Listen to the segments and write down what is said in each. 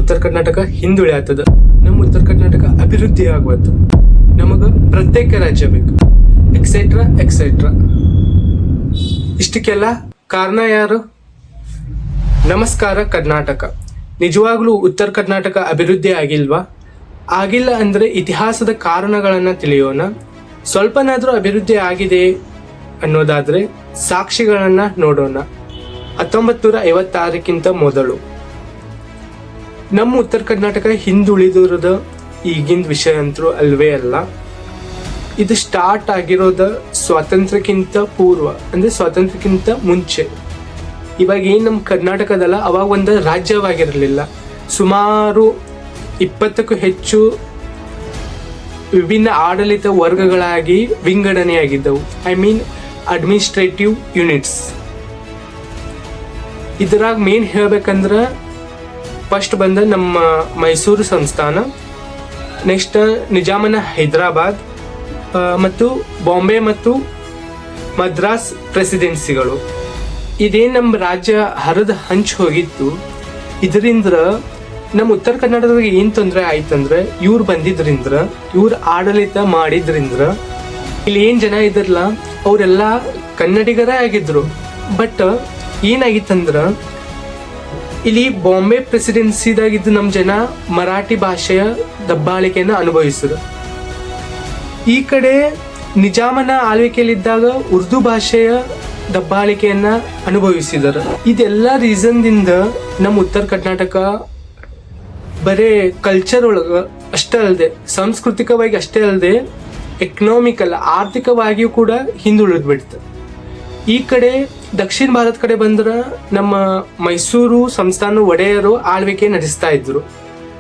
ಉತ್ತರ ಕರ್ನಾಟಕ ಹಿಂದುಳಿಯಾತದ, ನಮ್ಮ ಉತ್ತರ ಕರ್ನಾಟಕ ಅಭಿವೃದ್ಧಿ ಆಗುವತ್ತು, ನಮಗ ಪ್ರತ್ಯೇಕ ರಾಜ್ಯ ಬೇಕು, ಎಕ್ಸೆಟ್ರಾ ಎಕ್ಸೆಟ್ರಾ. ಇಷ್ಟಕ್ಕೆಲ್ಲ ಕಾರಣ ಯಾರು? ನಮಸ್ಕಾರ ಕರ್ನಾಟಕ. ನಿಜವಾಗ್ಲೂ ಉತ್ತರ ಕರ್ನಾಟಕ ಅಭಿವೃದ್ಧಿ ಆಗಿಲ್ವಾ? ಆಗಿಲ್ಲ ಅಂದ್ರೆ ಇತಿಹಾಸದ ಕಾರಣಗಳನ್ನ ತಿಳಿಯೋಣ. ಸ್ವಲ್ಪನಾದ್ರೂ ಅಭಿವೃದ್ಧಿ ಆಗಿದೆ ಅನ್ನೋದಾದ್ರೆ ಸಾಕ್ಷಿಗಳನ್ನ ನೋಡೋಣ. 1956ಕ್ಕಿಂತ ಮೊದಲು ನಮ್ಮ ಉತ್ತರ ಕರ್ನಾಟಕ ಹಿಂದುಳಿದಿರೋದ ಈಗಿನ ವಿಷಯ ಅಂತೂ ಅಲ್ವೇ ಅಲ್ಲ. ಇದು ಸ್ಟಾರ್ಟ್ ಆಗಿರೋದ ಸ್ವಾತಂತ್ರ್ಯಕ್ಕಿಂತ ಪೂರ್ವ, ಅಂದ್ರೆ ಸ್ವಾತಂತ್ರ್ಯಕ್ಕಿಂತ ಮುಂಚೆ. ಇವಾಗ ಏನ್ ನಮ್ಮ ಕರ್ನಾಟಕದಲ್ಲ, ಅವಾಗ ಒಂದು ರಾಜ್ಯವಾಗಿರಲಿಲ್ಲ. ಸುಮಾರು 20ಕ್ಕೂ ಹೆಚ್ಚು ವಿಭಿನ್ನ ಆಡಳಿತ ವರ್ಗಗಳಾಗಿ ವಿಂಗಡಣೆಯಾಗಿದ್ದವು. I mean administrative units. ಇದರಾಗ ಮೇನ್ ಹೇಳ್ಬೇಕಂದ್ರ ಫಸ್ಟ್ ಬಂದ ನಮ್ಮ ಮೈಸೂರು ಸಂಸ್ಥಾನ, ನೆಕ್ಸ್ಟ್ ನಿಜಾಮನ ಹೈದರಾಬಾದ್ ಮತ್ತು ಬಾಂಬೆ ಮತ್ತು ಮದ್ರಾಸ್ ಪ್ರೆಸಿಡೆನ್ಸಿಗಳು. ಇದೇನು ನಮ್ಮ ರಾಜ್ಯ ಹರಿದು ಹಂಚಿ ಹೋಗಿತ್ತು. ಇದರಿಂದ ನಮ್ಮ ಉತ್ತರ ಕರ್ನಾಟಕದಾಗ ಏನು ತೊಂದರೆ ಆಯ್ತಂದ್ರೆ, ಇವ್ರು ಬಂದಿದ್ರಿಂದ, ಇವ್ರು ಆಡಳಿತ ಮಾಡಿದ್ರಿಂದ ಇಲ್ಲಿ ಏನು ಜನ ಇದ್ರಲ್ಲ ಅವರೆಲ್ಲ ಕನ್ನಡಿಗರೇ ಆಗಿದ್ರು. ಬಟ್ ಏನಾಗಿತ್ತಂದ್ರ, ಇಲ್ಲಿ ಬಾಂಬೆ ಪ್ರೆಸಿಡೆನ್ಸಿದಾಗಿದ್ದು ನಮ್ಮ ಜನ ಮರಾಠಿ ಭಾಷೆಯ ದಬ್ಬಾಳಿಕೆಯನ್ನು ಅನುಭವಿಸಿದ್ರು. ಈ ಕಡೆ ನಿಜಾಮನ ಆಳ್ವಿಕೆಯಲ್ಲಿದ್ದಾಗ ಉರ್ದು ಭಾಷೆಯ ದಬ್ಬಾಳಿಕೆಯನ್ನ ಅನುಭವಿಸಿದರು. ಇದೆಲ್ಲ ರೀಸನ್ದಿಂದ ನಮ್ಮ ಉತ್ತರ ಕರ್ನಾಟಕ ಬರೇ ಕಲ್ಚರ್ ಒಳಗ ಅಷ್ಟೇ ಅಲ್ಲದೆ, ಸಾಂಸ್ಕೃತಿಕವಾಗಿ ಅಷ್ಟೇ ಅಲ್ಲದೆ, ಎಕನಾಮಿಕಲ್ ಆರ್ಥಿಕವಾಗಿಯೂ ಕೂಡ ಹಿಂದುಳಿದು ಬಿಡ್ತು. ಈ ಕಡೆ ದಕ್ಷಿಣ ಭಾರತ ಕಡೆ ಬಂದ್ರೆ ನಮ್ಮ ಮೈಸೂರು ಸಂಸ್ಥಾನ ಒಡೆಯರು ಆಳ್ವಿಕೆ ನಡೆಸ್ತಾ ಇದ್ರು.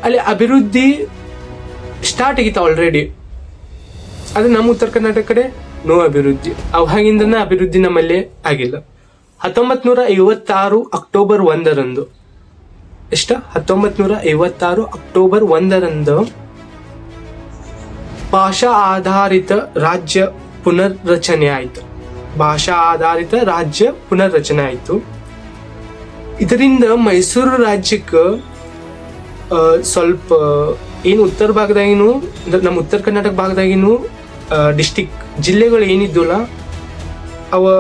ಅಲ್ಲಿ ಅಭಿವೃದ್ಧಿ ಸ್ಟಾರ್ಟ್ ಆಗಿತ್ತು ಆಲ್ರೆಡಿ. ಅದು ನಮ್ಮ ಉತ್ತರ ಕರ್ನಾಟಕ ಕಡೆ ನೋ ಅಭಿವೃದ್ಧಿ. ಅವಾಗಿಂದನೇ ಅಭಿವೃದ್ಧಿ ನಮ್ಮಲ್ಲಿ ಆಗಿಲ್ಲ. 1956 ಅಕ್ಟೋಬರ್ 1ರಂದು, 1956 ಅಕ್ಟೋಬರ್ 1ರಂದು ಭಾಷಾ ಆಧಾರಿತ ರಾಜ್ಯ ಪುನರ್ರಚನೆ ಆಯಿತು. ಭಾಷಾ ಆಧಾರಿತ ರಾಜ್ಯ ಪುನರ್ರಚನೆ ಆಯಿತು. ಇದರಿಂದ ಮೈಸೂರು ರಾಜ್ಯಕ್ಕೆ ಸ್ವಲ್ಪ ಏನು ಉತ್ತರ ಭಾಗದಾಗಿನೂ, ನಮ್ಮ ಉತ್ತರ ಕರ್ನಾಟಕ ಭಾಗದಾಗಿನೂ ಡಿಸ್ಟಿಕ್ ಜಿಲ್ಲೆಗಳು ಏನಿದ್ವಲ್ಲ ಅವ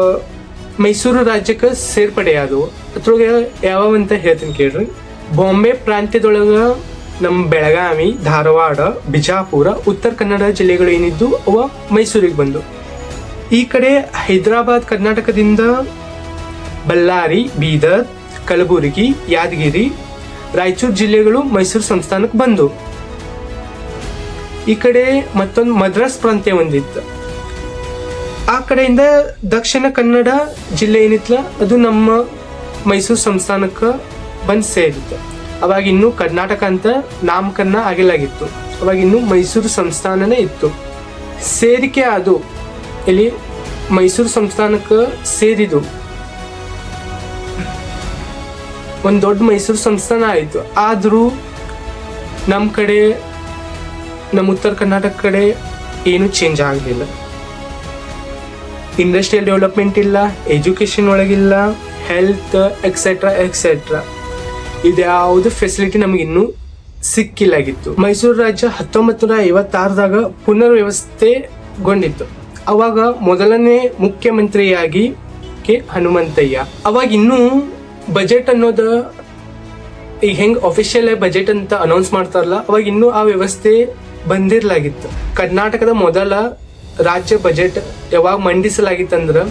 ಮೈಸೂರು ರಾಜ್ಯಕ್ಕೆ ಸೇರ್ಪಡೆಯಾದವು. ಅದ್ರೊಳಗೆ ಯಾವಂತ ಹೇಳ್ತೀನಿ ಕೇಳ್ರಿ. ಬಾಂಬೆ ಪ್ರಾಂತ್ಯದೊಳಗೆ ನಮ್ಮ ಬೆಳಗಾವಿ, ಧಾರವಾಡ, ಬಿಜಾಪುರ, ಉತ್ತರ ಕನ್ನಡ ಜಿಲ್ಲೆಗಳು ಏನಿದ್ದು ಅವ ಮೈಸೂರಿಗೆ ಬಂದು. ಈ ಕಡೆ ಹೈದರಾಬಾದ್ ಕರ್ನಾಟಕದಿಂದ ಬಳ್ಳಾರಿ, ಬೀದರ್, ಕಲಬುರಗಿ, ಯಾದಗಿರಿ, ರಾಯಚೂರು ಜಿಲ್ಲೆಗಳು ಮೈಸೂರು ಸಂಸ್ಥಾನಕ್ಕೆ ಬಂದು. ಈ ಕಡೆ ಮತ್ತೊಂದು ಮದ್ರಾಸ್ ಪ್ರಾಂತ್ಯ ಒಂದಿತ್ತು. ಆ ಕಡೆಯಿಂದ ದಕ್ಷಿಣ ಕನ್ನಡ ಜಿಲ್ಲೆ ಏನಿತ್ತಲ್ಲ ಅದು ನಮ್ಮ ಮೈಸೂರು ಸಂಸ್ಥಾನಕ್ಕೆ ಬಂದು ಸೇರಿತ್ತು. ಅವಾಗ ಇನ್ನೂ ಕರ್ನಾಟಕ ಅಂತ ನಾಮಕರಣ ಆಗಿಲ್ಲಾಗಿತ್ತು. ಅವಾಗ ಇನ್ನೂ ಮೈಸೂರು ಸಂಸ್ಥಾನನೇ ಇತ್ತು. ಸೇರಿಕೆ ಅದು ಇಲ್ಲಿ ಮೈಸೂರು ಸಂಸ್ಥಾನಕ್ಕೆ ಸೇರಿದು ಒಂದು ದೊಡ್ಡ ಮೈಸೂರು ಸಂಸ್ಥಾನ ಆಯಿತು. ಆದರೂ ನಮ್ಮ ಕಡೆ, ನಮ್ಮ ಉತ್ತರ ಕರ್ನಾಟಕ ಕಡೆ ಏನು ಚೇಂಜ್ ಆಗಲಿಲ್ಲ. ಇಂಡಸ್ಟ್ರಿಯಲ್ ಡೆವಲಪ್ಮೆಂಟ್ ಇಲ್ಲ, ಎಜುಕೇಷನ್ ಒಳಗಿಲ್ಲ, ಹೆಲ್ತ್ ಎಕ್ಸೆಟ್ರಾ ಎಕ್ಸೆಟ್ರಾ ಇದ್ಯಾವುದು ಫೆಸಿಲಿಟಿ ನಮಗಿನ್ನೂ ಸಿಕ್ಕಿಲ್ಲಾಗಿತ್ತು. ಮೈಸೂರು ರಾಜ್ಯ 1956ದಾಗ ಪುನರ್ ವ್ಯವಸ್ಥೆಗೊಂಡಿತ್ತು. ಅವಾಗ ಮೊದಲನೇ ಮುಖ್ಯಮಂತ್ರಿಯಾಗಿ ಕೆ ಹನುಮಂತಯ್ಯ. ಅವಾಗ ಇನ್ನೂ ಬಜೆಟ್ ಅನ್ನೋದು ಈಗ ಹೆಂಗ್ ಅಫಿಷಿಯಲ್ ಬಜೆಟ್ ಅಂತ ಅನೌನ್ಸ್ ಮಾಡ್ತಾರಲ್ಲ, ಅವಾಗ ಇನ್ನೂ ಆ ವ್ಯವಸ್ಥೆ ಬಂದಿರ್ಲಾಗಿತ್ತು. ಕರ್ನಾಟಕದ ಮೊದಲ ರಾಜ್ಯ ಬಜೆಟ್ ಯಾವಾಗ ಮಂಡಿಸಲಾಗಿತ್ತಂದ್ರೆ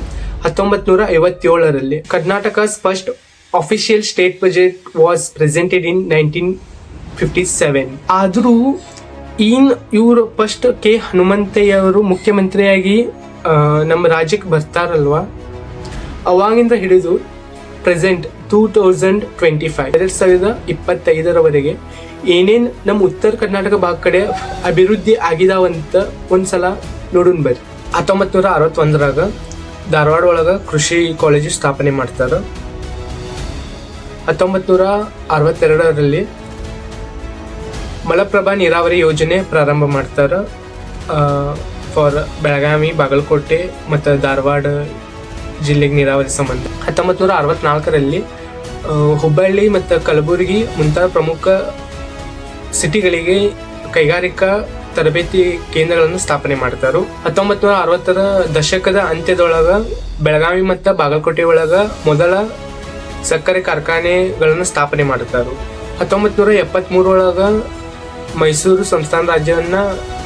1957ರಲ್ಲಿ. Karnataka's first official state budget was presented in 1957. ಆದರೂ ಇವರು ಫಸ್ಟ್ ಕೆ ಹನುಮಂತಯ್ಯ ಅವರು ಮುಖ್ಯಮಂತ್ರಿಯಾಗಿ ನಮ್ಮ ರಾಜ್ಯಕ್ಕೆ ಬರ್ತಾರಲ್ವಾ, ಅವಾಗಿಂದ ಹಿಡಿದು ಪ್ರೆಸೆಂಟ್ 2025 2025ರವರೆಗೆ ಏನೇನು ನಮ್ಮ ಉತ್ತರ ಕರ್ನಾಟಕ ಭಾಗ ಕಡೆ ಅಭಿವೃದ್ಧಿ ಆಗಿದಾವಂತ ಒಂದ್ಸಲ ನೋಡೋಣ ಬರ್ರಿ. 1961ರಾಗ ಧಾರವಾಡ ಒಳಗೆ ಕೃಷಿ ಕಾಲೇಜು ಸ್ಥಾಪನೆ ಮಾಡ್ತಾರೆ. 1962ರಲ್ಲಿ ಮಲಪ್ರಭಾ ನೀರಾವರಿ ಯೋಜನೆ ಪ್ರಾರಂಭ ಮಾಡ್ತಾರೆ ಫಾರ್ ಬೆಳಗಾವಿ, ಬಾಗಲಕೋಟೆ ಮತ್ತು ಧಾರವಾಡ ಜಿಲ್ಲೆಗೆ ನೀರಾವರಿ ಸಂಬಂಧ. 1964ರಲ್ಲಿ ಹುಬ್ಬಳ್ಳಿ ಮತ್ತು ಕಲಬುರಗಿ ಮುಂತಾದ ಪ್ರಮುಖ ಸಿಟಿಗಳಿಗೆ ಕೈಗಾರಿಕಾ ತರಬೇತಿ ಕೇಂದ್ರಗಳನ್ನು ಸ್ಥಾಪನೆ ಮಾಡ್ತಾರು. 1960ರ ದಶಕದ ಅಂತ್ಯದೊಳಗ ಬೆಳಗಾವಿ ಮತ್ತು ಬಾಗಲಕೋಟೆ ಒಳಗ ಮೊದಲ ಸಕ್ಕರೆ ಕಾರ್ಖಾನೆಗಳನ್ನು ಸ್ಥಾಪನೆ ಮಾಡ್ತಾರು. 1973 ಮೈಸೂರು ಸಂಸ್ಥಾನ ರಾಜ್ಯವನ್ನ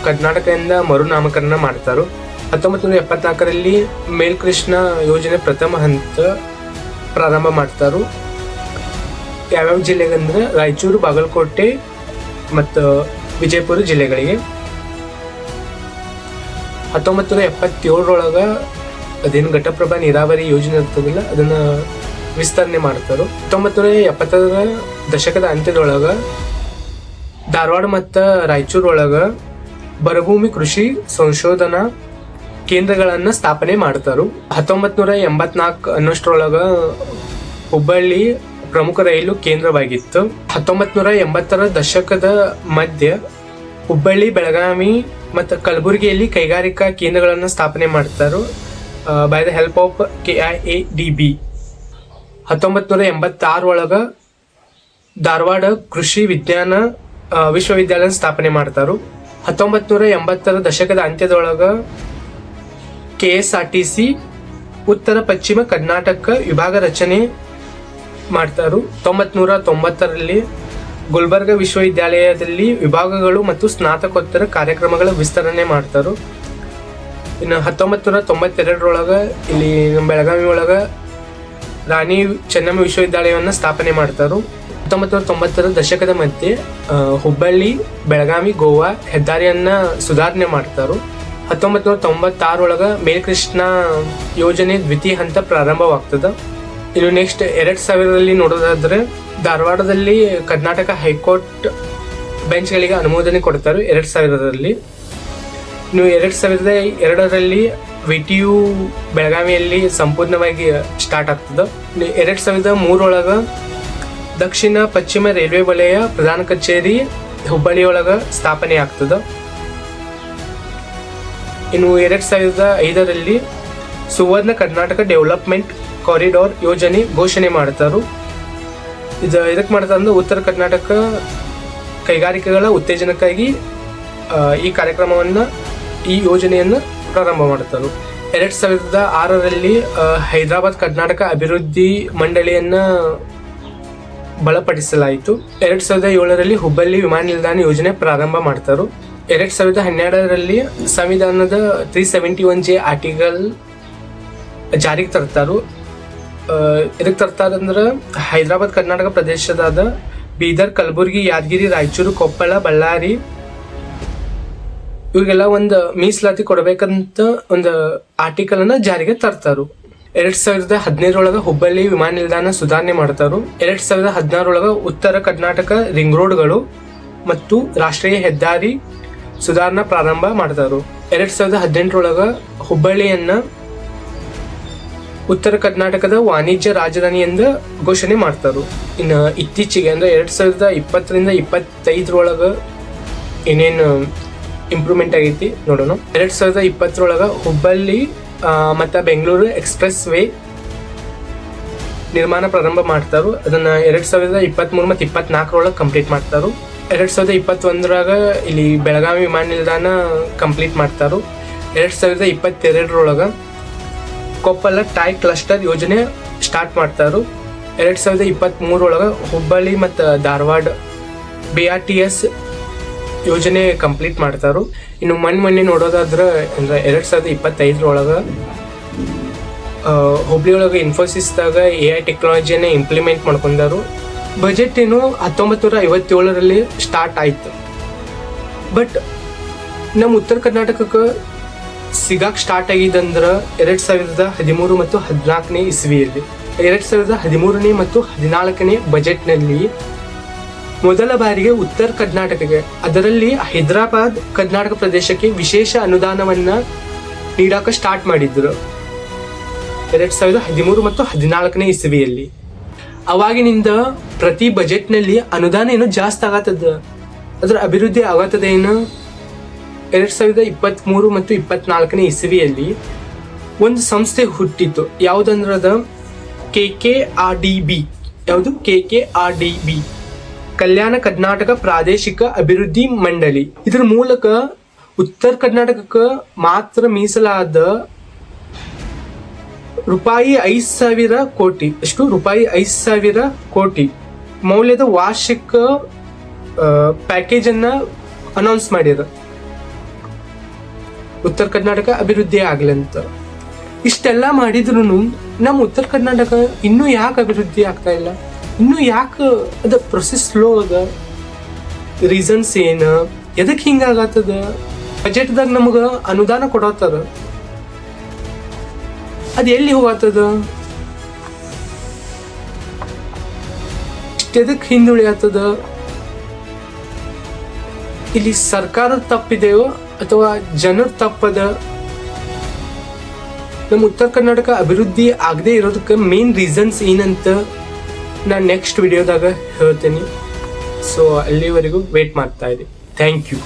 ಕರ್ನಾಟಕದಿಂದ ಮರುನಾಮಕರಣ ಮಾಡ್ತಾರು. 1974ರಲ್ಲಿ ಮೇಲ್ಕೃಷ್ಣ ಯೋಜನೆ ಪ್ರಥಮ ಹಂತ ಪ್ರಾರಂಭ ಮಾಡ್ತಾರು. ಯಾವ್ಯಾವ ಜಿಲ್ಲೆಗಂದ್ರೆ ರಾಯಚೂರು, ಬಾಗಲಕೋಟೆ ಮತ್ತು ವಿಜಯಪುರ ಜಿಲ್ಲೆಗಳಿಗೆ. 1977 ಅದೇನು ಘಟಪ್ರಭಾ ನೀರಾವರಿ ಯೋಜನೆ ಇರ್ತದಿಲ್ಲ ಅದನ್ನ ವಿಸ್ತರಣೆ ಮಾಡ್ತಾರು. 1970ರ ದಶಕದ ಅಂತ್ಯದೊಳಗ ಧಾರವಾಡ ಮತ್ತು ರಾಯಚೂರು ಒಳಗ ಬರಭೂಮಿ ಕೃಷಿ ಸಂಶೋಧನಾ ಕೇಂದ್ರಗಳನ್ನ ಸ್ಥಾಪನೆ ಮಾಡ್ತಾರು. 1984 ಅನ್ನೋಷ್ಟ್ರೊಳಗ ಹುಬ್ಬಳ್ಳಿ ಪ್ರಮುಖ ರೈಲು ಕೇಂದ್ರವಾಗಿತ್ತು. 1980ರ ದಶಕದ ಮಧ್ಯ ಹುಬ್ಬಳ್ಳಿ, ಬೆಳಗಾವಿ ಮತ್ತು ಕಲಬುರಗಿಯಲ್ಲಿ ಕೈಗಾರಿಕಾ ಕೇಂದ್ರಗಳನ್ನು ಸ್ಥಾಪನೆ ಮಾಡ್ತಾರು by the help of KIADB. 1986 Dharwad ಕೃಷಿ ವಿಜ್ಞಾನ ವಿಶ್ವವಿದ್ಯಾಲಯ ಸ್ಥಾಪನೆ ಮಾಡ್ತಾರು. 1980ರ ದಶಕದ ಅಂತ್ಯದೊಳಗ KSRTC ಉತ್ತರ ಪಶ್ಚಿಮ ಕರ್ನಾಟಕ ವಿಭಾಗ ರಚನೆ ಮಾಡ್ತಾರು. 1990ರಲ್ಲಿ ಗುಲ್ಬರ್ಗ ವಿಶ್ವವಿದ್ಯಾಲಯದಲ್ಲಿ ವಿಭಾಗಗಳು ಮತ್ತು ಸ್ನಾತಕೋತ್ತರ ಕಾರ್ಯಕ್ರಮಗಳ ವಿಸ್ತರಣೆ ಮಾಡ್ತಾರು. ಇನ್ನು 1992 ಇಲ್ಲಿ ಬೆಳಗಾವಿ ಒಳಗ ರಾಣಿ ಚೆನ್ನಮ್ಮ ವಿಶ್ವವಿದ್ಯಾಲಯವನ್ನು ಸ್ಥಾಪನೆ ಮಾಡ್ತಾರು. 1990ರ ದಶಕದ ಮಧ್ಯೆ ಹುಬ್ಬಳ್ಳಿ, ಬೆಳಗಾವಿ, ಗೋವಾ ಹೆದ್ದಾರಿಯನ್ನ ಸುಧಾರಣೆ ಮಾಡ್ತಾರು. 1996 ಮೇಲ್ಕೃಷ್ಣ ಯೋಜನೆ ದ್ವಿತೀಯ ಹಂತ ಪ್ರಾರಂಭವಾಗ್ತದ. ಇನ್ನು ನೆಕ್ಸ್ಟ್ 2000ರಲ್ಲಿ ನೋಡೋದಾದ್ರೆ ಧಾರವಾಡದಲ್ಲಿ ಕರ್ನಾಟಕ ಹೈಕೋರ್ಟ್ ಬೆಂಚ್ಗಳಿಗೆ ಅನುಮೋದನೆ ಕೊಡ್ತಾರೆ 2000ರಲ್ಲಿ. ಇನ್ನು 2002ರಲ್ಲಿ VTU ಬೆಳಗಾವಿಯಲ್ಲಿ ಸಂಪೂರ್ಣವಾಗಿ ಸ್ಟಾರ್ಟ್ ಆಗ್ತದ. ಇನ್ನು 2003 ದಕ್ಷಿಣ ಪಶ್ಚಿಮ ರೈಲ್ವೆ ವಲಯ ಪ್ರಧಾನ ಕಚೇರಿ ಹುಬ್ಬಳ್ಳಿಯೊಳಗ ಸ್ಥಾಪನೆ ಆಗ್ತದ. ಇನ್ನು 2005ರಲ್ಲಿ ಸುವರ್ಣ ಕರ್ನಾಟಕ ಡೆವಲಪ್ಮೆಂಟ್ ಕಾರಿಡಾರ್ ಯೋಜನೆ ಘೋಷಣೆ ಮಾಡ್ತಾರು. ಇದಕ್ಕೆ ಮಾಡ್ತಾರೆ ಅಂದ್ರೆ ಉತ್ತರ ಕರ್ನಾಟಕ ಕೈಗಾರಿಕೆಗಳ ಉತ್ತೇಜನಕ್ಕಾಗಿ ಈ ಯೋಜನೆಯನ್ನು ಪ್ರಾರಂಭ ಮಾಡ್ತಾರೆ. 2006ರಲ್ಲಿ ಹೈದರಾಬಾದ್ ಕರ್ನಾಟಕ ಅಭಿವೃದ್ಧಿ ಮಂಡಳಿಯನ್ನ ಬಲಪಡಿಸಲಾಯಿತು. 2007ರಲ್ಲಿ ಹುಬ್ಬಳ್ಳಿ ವಿಮಾನ ನಿಲ್ದಾಣ ಯೋಜನೆ ಪ್ರಾರಂಭ ಮಾಡ್ತಾರು. 2012ರಲ್ಲಿ ಸಂವಿಧಾನದ 371J ಆರ್ಟಿಕಲ್ ಜಾರಿಗೆ ತರ್ತಾರು. ಇದಕ್ಕೆ ತರ್ತಾರಂದ್ರೆ ಹೈದರಾಬಾದ್ ಕರ್ನಾಟಕ ಪ್ರದೇಶದಾದ ಬೀದರ್, ಕಲಬುರಗಿ, ಯಾದಗಿರಿ, ರಾಯಚೂರು, ಕೊಪ್ಪಳ, ಬಳ್ಳಾರಿ ಇವ್ರಿಗೆಲ್ಲ ಒಂದು ಮೀಸಲಾತಿ ಕೊಡಬೇಕಂತ ಒಂದು ಆರ್ಟಿಕಲ್ ಅನ್ನ ಜಾರಿಗೆ ತರ್ತಾರು. 2015 ಹುಬ್ಬಳ್ಳಿ ವಿಮಾನ ನಿಲ್ದಾಣ ಸುಧಾರಣೆ ಮಾಡ್ತಾರು. 2016 ಉತ್ತರ ಕರ್ನಾಟಕ ರಿಂಗ್ ರೋಡ್ಗಳು ಮತ್ತು ರಾಷ್ಟ್ರೀಯ ಹೆದ್ದಾರಿ ಸುಧಾರಣಾ ಪ್ರಾರಂಭ ಮಾಡ್ತಾರು. 2018 ಹುಬ್ಬಳ್ಳಿಯನ್ನ ಉತ್ತರ ಕರ್ನಾಟಕದ ವಾಣಿಜ್ಯ ರಾಜಧಾನಿ ಎಂದು ಘೋಷಣೆ ಮಾಡ್ತಾರು. ಇನ್ನು ಇತ್ತೀಚೆಗೆ ಅಂದ್ರೆ 2020ರಿಂದ 2025 ಏನೇನು ಇಂಪ್ರೂವ್ಮೆಂಟ್ ಆಗೈತಿ ನೋಡೋಣ. 2020 ಹುಬ್ಬಳ್ಳಿ ಮತ್ತು ಬೆಂಗಳೂರು ಎಕ್ಸ್ಪ್ರೆಸ್ ವೇ ನಿರ್ಮಾಣ ಪ್ರಾರಂಭ ಮಾಡ್ತಾರು. ಅದನ್ನ 2023 ಮತ್ತು 2024 ಕಂಪ್ಲೀಟ್ ಮಾಡ್ತಾರು. 2021 ಇಲ್ಲಿ ಬೆಳಗಾವಿ ವಿಮಾನ ನಿಲ್ದಾಣ ಕಂಪ್ಲೀಟ್ ಮಾಡ್ತಾರು. 2022 ಕೊಪ್ಪಳ ಟೈ ಕ್ಲಸ್ಟರ್ ಯೋಜನೆ ಸ್ಟಾರ್ಟ್ ಮಾಡ್ತಾರು. 2023 ಹುಬ್ಬಳ್ಳಿ ಮತ್ತು ಧಾರವಾಡ BRTS ಯೋಜನೆ ಕಂಪ್ಲೀಟ್ ಮಾಡ್ತಾರು. ಇನ್ನು ಮೊನ್ನೆ ನೋಡೋದಾದ್ರೆ ಅಂದ್ರೆ 2025 ಹುಬ್ಳಿ ಇನ್ಫೋಸಿಸ್ದಾಗ AI ಟೆಕ್ನಾಲಜಿಯನ್ನ ಇಂಪ್ಲಿಮೆಂಟ್ ಮಾಡ್ಕೊಂಡಾರು. ಬಜೆಟ್ ಏನು 1957ರಲ್ಲಿ ಸ್ಟಾರ್ಟ್ ಆಯ್ತು. ಬಟ್ ನಮ್ಮ ಉತ್ತರ ಕರ್ನಾಟಕಕ್ಕೆ ಸಿಗಾಕ್ ಸ್ಟಾರ್ಟ್ ಆಗಿದಂದ್ರೆ 2013 ಮತ್ತು 2014 ಇಸ್ವಿಯಲ್ಲಿ. 2013 ಮತ್ತು 2014 ಬಜೆಟ್ನಲ್ಲಿ ಮೊದಲ ಬಾರಿಗೆ ಉತ್ತರ ಕರ್ನಾಟಕಕ್ಕೆ, ಅದರಲ್ಲಿ ಹೈದರಾಬಾದ್ ಕರ್ನಾಟಕ ಪ್ರದೇಶಕ್ಕೆ ವಿಶೇಷ ಅನುದಾನವನ್ನ ನೀಡಾಕ ಸ್ಟಾರ್ಟ್ ಮಾಡಿದ್ರು 2013 ಮತ್ತು 2014 ಇಸ್ವಿಯಲ್ಲಿ. ಅವಾಗಿನಿಂದ ಪ್ರತಿ ಬಜೆಟ್ನಲ್ಲಿ ಅನುದಾನ ಏನೋ ಜಾಸ್ತಿ ಆಗತ್ತದ, ಅದರ ಅಭಿವೃದ್ಧಿ ಆಗತ್ತದ ಏನು. 2023 ಮತ್ತು 2024 ಇಸ್ವಿಯಲ್ಲಿ ಒಂದು ಸಂಸ್ಥೆ ಹುಟ್ಟಿತ್ತು. ಯಾವುದಂದ್ರೆ KKRDB. ಯಾವುದು KKRDB ಕಲ್ಯಾಣ ಕರ್ನಾಟಕ ಪ್ರಾದೇಶಿಕ ಅಭಿವೃದ್ಧಿ ಮಂಡಳಿ. ಇದರ ಮೂಲಕ ಉತ್ತರ ಕರ್ನಾಟಕಕ್ಕೆ ಮಾತ್ರ ಮೀಸಲಾದ ರೂಪಾಯಿ 5,000 ಕೋಟಿ ರೂಪಾಯಿ 5,000 ಕೋಟಿ ಮೌಲ್ಯದ ವಾರ್ಷಿಕ ಪ್ಯಾಕೇಜ್ ಅನ್ನ ಅನೌನ್ಸ್ ಮಾಡ್ಯಾರ, ಉತ್ತರ ಕರ್ನಾಟಕ ಅಭಿವೃದ್ಧಿ ಆಗ್ಲಂತ. ಇಷ್ಟೆಲ್ಲ ಮಾಡಿದ್ರು ನಮ್ಮ ಉತ್ತರ ಕರ್ನಾಟಕ ಇನ್ನೂ ಯಾಕೆ ಅಭಿವೃದ್ಧಿ ಆಗ್ತಾ ಇಲ್ಲ? ಇನ್ನೂ ಯಾಕೆ ಅದ ಪ್ರೊಸೆಸ್ ಸ್ಲೋ ಅದ? ರೀಸನ್ಸ್ ಏನು? ಎದಕ್ಕೆ ಹಿಂಗಾಗತ್ತದ? ಬಜೆಟ್ದಾಗ ನಮಗೆ ಅನುದಾನ ಕೊಡತ್ತಾರ, ಅದು ಎಲ್ಲಿ ಹೋಗತ್ತದ? ಇಷ್ಟೆದಕ್ಕೆ ಹಿಂದುಳಿಯತ್ತದ? ಇಲ್ಲಿ ಸರ್ಕಾರದ ತಪ್ಪಿದೆಯೋ ಅಥವಾ ಜನರ ತಪ್ಪದ? ನಮ್ಮ ಉತ್ತರ ಕರ್ನಾಟಕ ಅಭಿವೃದ್ಧಿ ಆಗದೆ ಇರೋದಕ್ಕೆ ಮೇನ್ ರೀಸನ್ಸ್ ಏನಂತ ನಾನು ನೆಕ್ಸ್ಟ್ ವಿಡಿಯೋದಾಗ ಹೇಳ್ತೀನಿ. ಸೊ ಅಲ್ಲಿವರೆಗೂ ವೇಟ್ ಮಾಡ್ತಾ ಇರಿ. Thank you.